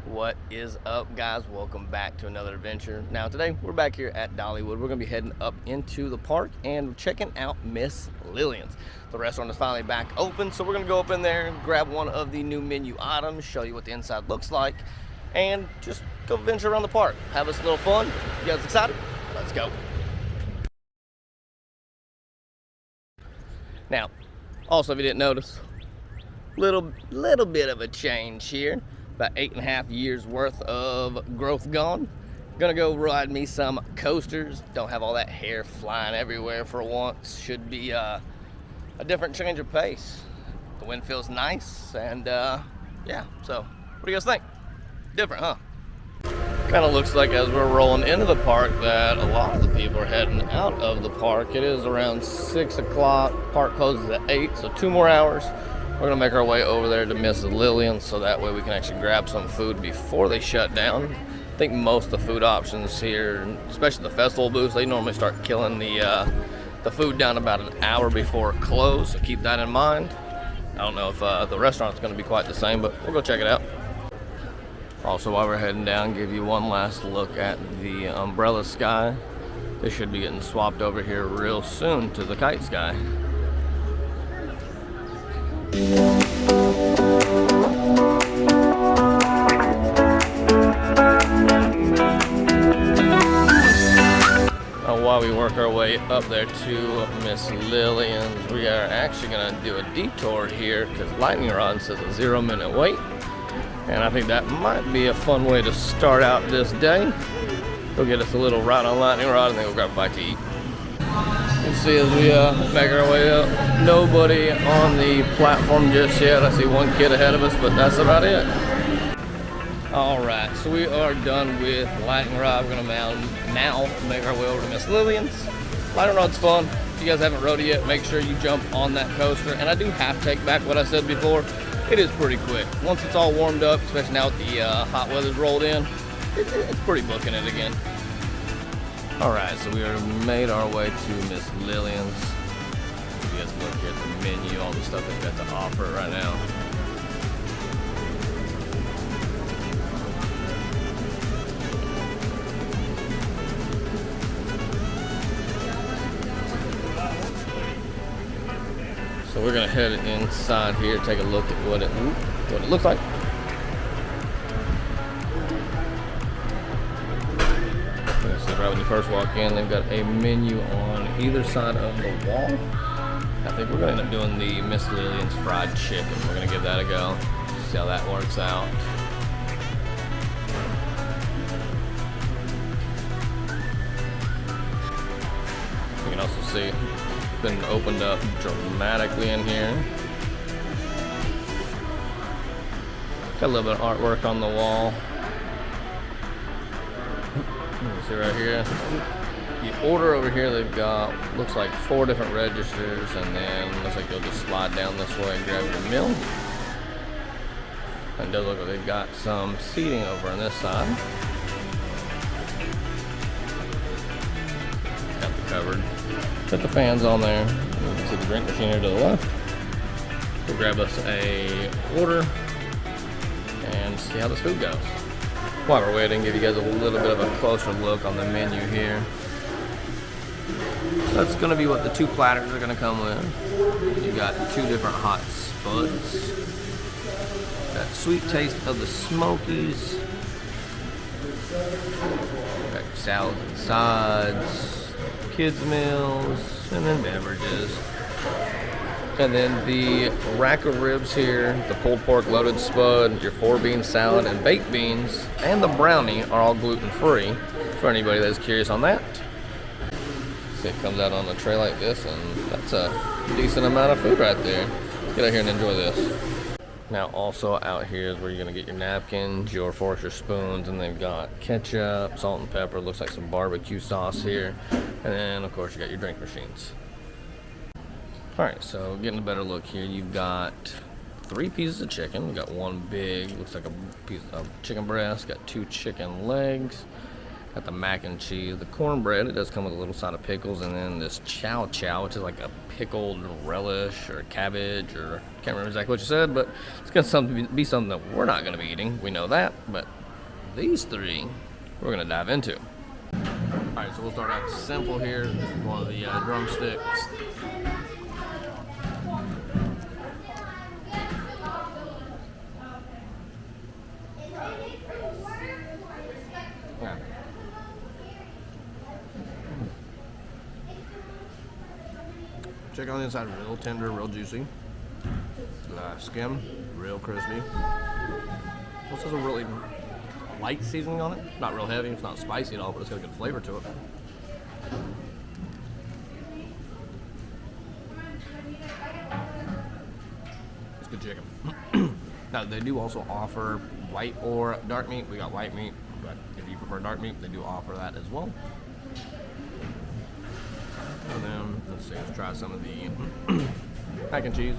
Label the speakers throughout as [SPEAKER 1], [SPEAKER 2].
[SPEAKER 1] What is up, guys? Welcome back to another adventure. Now today we're back here at Dollywood. We're gonna be heading up into the park and checking out Miss Lillian's. The restaurant is finally back open, so we're gonna go up in there and grab one of the new menu items, show you what the inside looks like, and just go venture around the park. Have us a little fun. You guys excited? Let's go. Now, also if you didn't notice, little bit of a change here. About 8.5 years worth of growth gone. Gonna go ride me some coasters. Don't have all that hair flying everywhere for once. Should be a different change of pace. The wind feels nice, and yeah, so what do you guys think? Different, huh? Kind of looks like as we're rolling into the park that a lot of the people are heading out of the park. It is around 6 o'clock. Park closes at 8, so 2 more hours. We're gonna make our way over there to Miss Lillian so that way we can actually grab some food before they shut down. I think most of the food options here, especially the festival booths, they normally start killing the food down about an hour before close, so keep that in mind. I don't know if the restaurant's gonna be quite the same, but we'll go check it out. Also, while we're heading down, give you one last look at the umbrella sky. They should be getting swapped over here real soon to the kite sky. While we work our way up there to Miss Lillian's, we are actually going to do a detour here because Lightning Rod says a 0-minute wait, and I think that might be a fun way to start out this day. Go get us a little ride on Lightning Rod and then we'll grab a bite to eat. Let's see as we make our way up. Nobody on the platform just yet. I see one kid ahead of us, but that's about it. Alright, so we are done with Lightning Rod. We're gonna now make our way over to Miss Lillian's. Lightning Rod's fun. If you guys haven't rode it yet, make sure you jump on that coaster. And I do have to take back what I said before. It is pretty quick. Once it's all warmed up, especially now with the hot weather's rolled in, it's pretty booking it again. Alright, so we are made our way to Miss Lillian's. If you guys look here at the menu, all the stuff they've got to offer right now. So we're gonna head inside here, take a look at what it looks like. So right when you first walk in, they've got a menu on either side of the wall. I think we're gonna end up doing the Miss Lillian's fried chicken. We're gonna give that a go, see how that works out. You can also see it's been opened up dramatically in here. Got a little bit of artwork on the wall. See right here, you order over here, they've got, looks like 4 different registers, and then looks like you'll just slide down this way and grab your meal. And it does look like they've got some seating over on this side. Got the cupboard. Put the fans on there. You can see the drink machine here to the left. We'll grab us a order and see how this food goes. While we're waiting, give you guys a little bit of a closer look on the menu here. That's going to be what the 2 platters are going to come with. You got 2 different hot spuds. That sweet taste of the Smokies. Got your salads and sides, kids meals, and then beverages. And then the rack of ribs here, the pulled pork loaded spud, your 4-bean salad, and baked beans, and the brownie are all gluten-free for anybody that's curious on that. See, it comes out on a tray like this, and that's a decent amount of food right there. Let's get out here and enjoy this. Now, also out here is where you're going to get your napkins, your forks, your spoons, and they've got ketchup, salt and pepper, looks like some barbecue sauce here, and then, of course, you got your drink machines. Alright, so getting a better look here, you've got 3 pieces of chicken. We've got 1 big, looks like a piece of chicken breast, got 2 chicken legs, Got the mac and cheese, the cornbread. It does come with a little side of pickles, and then this chow chow, which is like a pickled relish or cabbage, or I can't remember exactly what you said, but it's gonna be something that we're not gonna be eating. We know that, but these three we're gonna dive into. All right, so we'll start out simple here. This is one of the drumsticks. Yeah. Chicken on the inside, real tender, real juicy. Skin, real crispy. This has a really light seasoning on it. Not real heavy, it's not spicy at all, but it's got a good flavor to it. It's good chicken. Now, they do also offer white or dark meat. We got white meat, but if you prefer dark meat, they do offer that as well. And then, let's see, let's try some of the mac and cheese.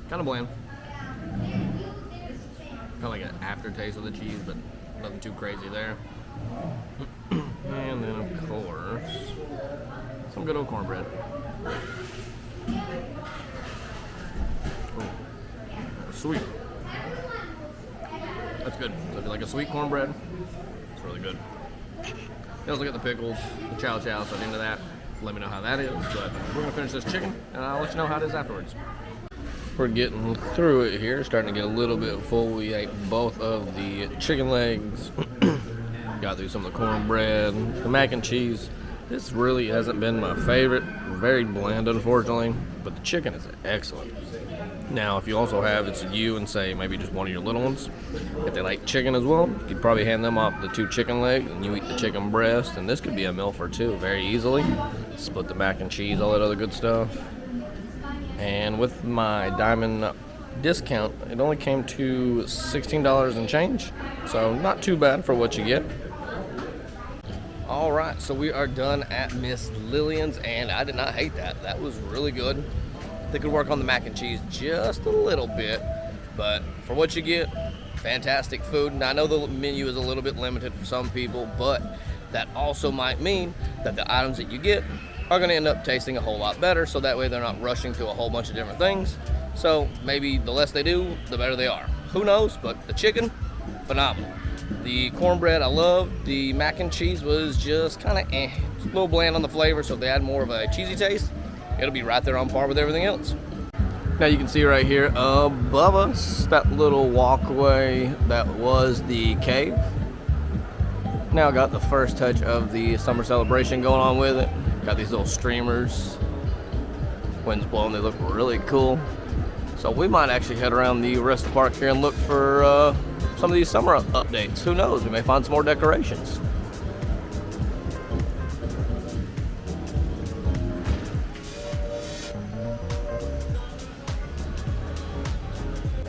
[SPEAKER 1] Kind of bland. Kind of like an aftertaste of the cheese, but nothing too crazy there. And then, of course, some good old cornbread. Oh, sweet. That's good. So if you like a sweet cornbread, it's really good. You also get the pickles, the chow chow, so into that. Let me know how that is, but we're gonna finish this chicken, and I'll let you know how it is afterwards. We're getting through it here, starting to get a little bit full. We ate both of the chicken legs, got through some of the cornbread, the mac and cheese. This really hasn't been my favorite, very bland unfortunately, but the chicken is excellent. Now, if you also have, it's you and say maybe just one of your little ones, if they like chicken as well, you could probably hand them off the 2 chicken legs and you eat the chicken breast, and this could be a meal for 2 very easily. Split the mac and cheese, all that other good stuff. And with my diamond discount, it only came to $16 and change, so not too bad for what you get. All right, so we are done at Miss Lillian's, and I did not hate that. That was really good. They could work on the mac and cheese just a little bit, but for what you get, fantastic food. And I know the menu is a little bit limited for some people, but that also might mean that the items that you get are going to end up tasting a whole lot better, so that way they're not rushing through a whole bunch of different things. So maybe the less they do, the better they are. Who knows? But the chicken, phenomenal. The cornbread I love. The mac and cheese was just kind of It's a little bland on the flavor, so if they add more of a cheesy taste, it'll be right there on par with everything else. Now you can see right here above us, that little walkway that was the cave. Now got the first touch of the summer celebration going on with it. Got these little streamers. Wind's blowing, they look really cool. So we might actually head around the rest of the park here and look for some of these summer updates. Who knows, we may find some more decorations.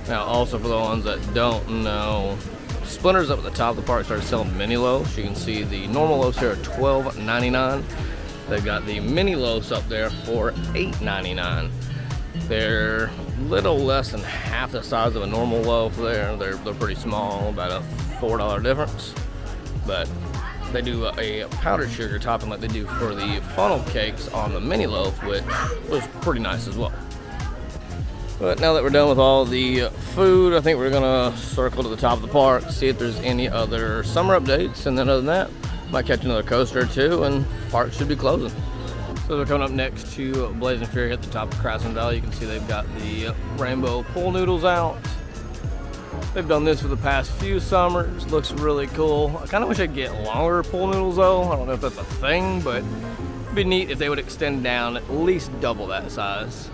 [SPEAKER 1] Now also for the ones that don't know, Splinter's up at the top of the park started selling mini loaves. You can see the normal loaves here are $12.99. They've got the mini loaves up there for $8.99. They're a little less than half the size of a normal loaf there. They're pretty small, about a $4 difference. But they do a powdered sugar topping like they do for the funnel cakes on the mini loaf, which was pretty nice as well. But now that we're done with all the food, I think we're gonna circle to the top of the park, see if there's any other summer updates, and then other than that, might catch another coaster or two, and park should be closing. So they're coming up next to Blazing Fury at the top of Craftsman Valley. You can see they've got the rainbow pool noodles out. They've done this for the past few summers. Looks really cool. I kind of wish I'd get longer pool noodles though. I don't know if that's a thing, but it'd be neat if they would extend down at least double that size.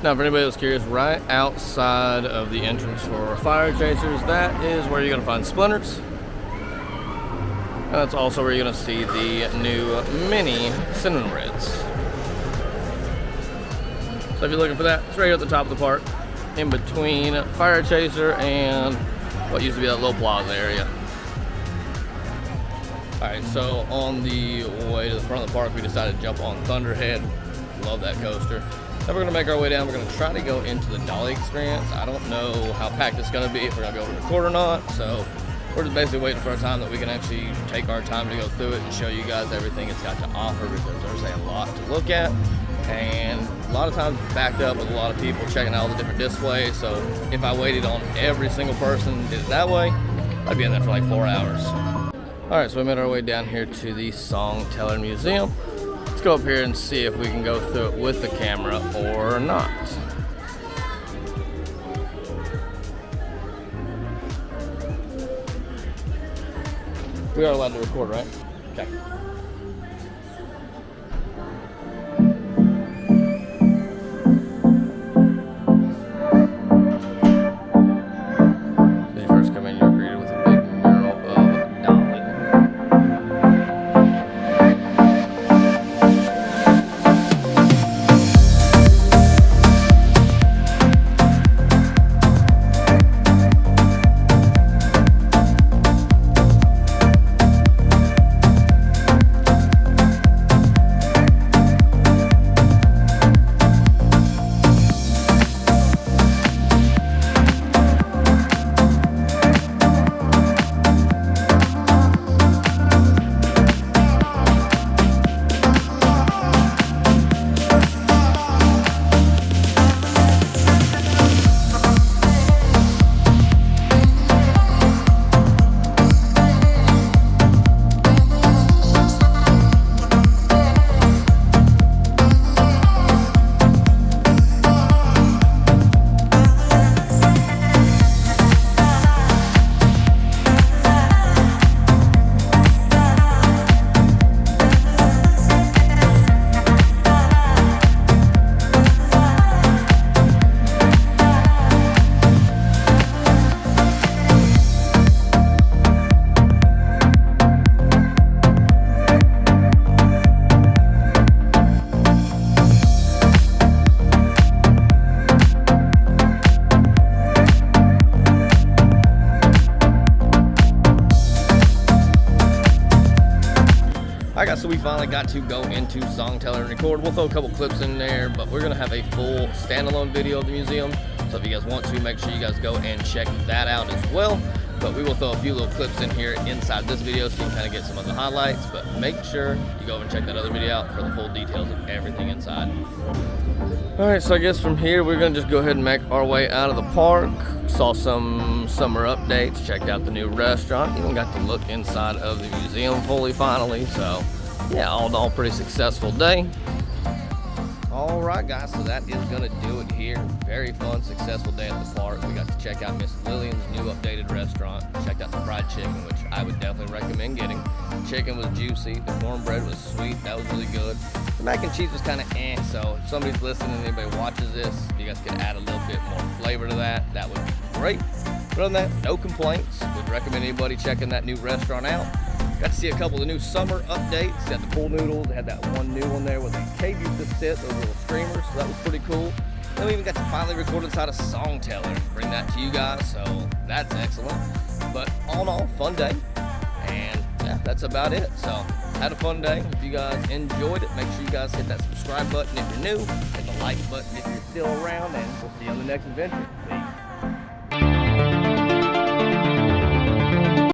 [SPEAKER 1] Now, for anybody that's curious, right outside of the entrance for Fire Chasers, that is where you're gonna find Splinters. And that's also where you're gonna see the new mini cinnamon reds. So if you're looking for that, it's right here at the top of the park, in between Fire Chaser and what used to be that little plaza area. Alright, so on the way to the front of the park, we decided to jump on Thunderhead. Love that coaster. Then we're going to make our way down. We're going to try to go into the Dolly experience. I don't know how packed it's going to be, if we're going to be able to record or not. So we're just basically waiting for a time that we can actually take our time to go through it and show you guys everything it's got to offer, because there's a lot to look at. And a lot of times it's backed up with a lot of people checking out all the different displays. So if I waited on every single person and did it that way, I'd be in there for like 4 hours. Alright, so we made our way down here to the Songteller Museum. Let's go up here and see if we can go through it with the camera or not. We are allowed to record, right? Okay. When you first come in, you're greeted with a big mural of Dolly. Alright guys, so we finally got to go into Songteller and record. We'll throw a couple clips in there, but we're going to have a full standalone video of the museum. So if you guys want to, make sure you guys go and check that out as well. But we will throw a few little clips in here inside this video so you can kind of get some of the highlights. But make sure you go and check that other video out for the full details of everything inside. Alright, so I guess from here we're going to just go ahead and make our way out of the park. Saw some summer updates, checked out the new restaurant, even got to look inside of the museum fully finally. So yeah, all in all, pretty successful day. Alright guys, so that is going to do it here. Very fun, successful day at the park. We got to check out Miss Lillian's new updated restaurant. Checked out the fried chicken, which I would definitely recommend getting. The chicken was juicy, the cornbread was sweet, that was really good. The mac and cheese was kind of so if somebody's listening, anybody watches this, if you guys could add a little bit more flavor to that, that would be great. But other than that, no complaints. Would recommend anybody checking that new restaurant out. Got to see a couple of the new summer updates. They had the pool noodles. They had that one new one there with the cave used to sit, those little streamers. So that was pretty cool. Then we even got to finally record inside a Songteller. Bring that to you guys. So that's excellent. But all in all, fun day. And yeah, that's about it. So had a fun day. If you guys enjoyed it, make sure you guys hit that subscribe button if you're new. Hit the like button if you're still around. And we'll see you on the next adventure.